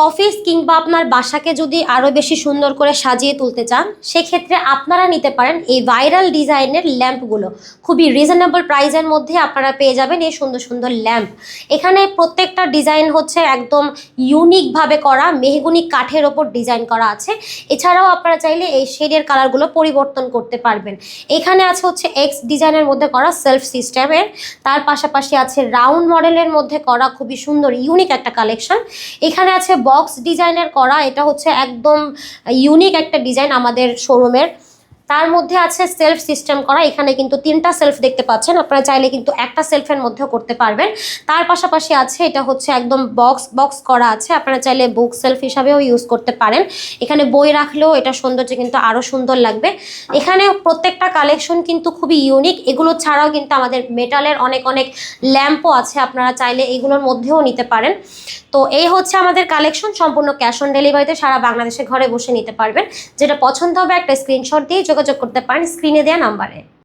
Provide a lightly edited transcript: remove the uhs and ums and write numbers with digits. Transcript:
Office কিংবা আপনার বাসাকে যদি আরও বেশি সুন্দর করে সাজিয়ে তুলতে চান, সেক্ষেত্রে আপনারা নিতে পারেন এই ভাইরাল ডিজাইনের ল্যাম্পগুলো। খুবই রিজনেবল প্রাইসের মধ্যে আপনারা পেয়ে যাবেন এই সুন্দর সুন্দর ল্যাম্প। এখানে প্রত্যেকটা ডিজাইন হচ্ছে একদম ইউনিকভাবে করা, মেহগুনি কাঠের ওপর ডিজাইন করা আছে। এছাড়াও আপনারা চাইলে এই শেডের কালারগুলো পরিবর্তন করতে পারবেন। এখানে আছে হচ্ছে এক্স ডিজাইনের মধ্যে করা সেলফ সিস্টেমের, তার পাশাপাশি আছে রাউন্ড মডেলের মধ্যে করা খুবই সুন্দর ইউনিক একটা কালেকশন। এখানে আছে বক্স ডিজাইনের করা, এটা হচ্ছে একদম ইউনিক একটা ডিজাইন আমাদের শোরুমের। তার মধ্যে আছে সেলফ সিস্টেম করা, এখানে কিন্তু 3টা সেলফ দেখতে পাচ্ছেন, আপনারা চাইলে কিন্তু একটা সেলফের মধ্যেও করতে পারবেন। তার পাশাপাশি আছে এটা হচ্ছে একদম বক্স করা আছে, আপনারা চাইলে বুক সেলফ হিসাবেও ইউজ করতে পারেন। এখানে বই রাখলেও এটা সৌন্দর্য কিন্তু আরও সুন্দর লাগবে। এখানে প্রত্যেকটা কালেকশন কিন্তু খুবই ইউনিক। এগুলো ছাড়াও কিন্তু আমাদের মেটালের অনেক অনেক ল্যাম্পও আছে, আপনারা চাইলে এগুলোর মধ্যেও নিতে পারেন। তো এই হচ্ছে আমাদের কালেকশন, সম্পূর্ণ ক্যাশ অন ডেলিভারিতে সারা বাংলাদেশে ঘরে বসে নিতে পারবেন। যেটা পছন্দ হবে একটা স্ক্রিনশট দিয়ে যোগাযোগ করতে পারেন স্ক্রিনে দেওয়া নাম্বারে।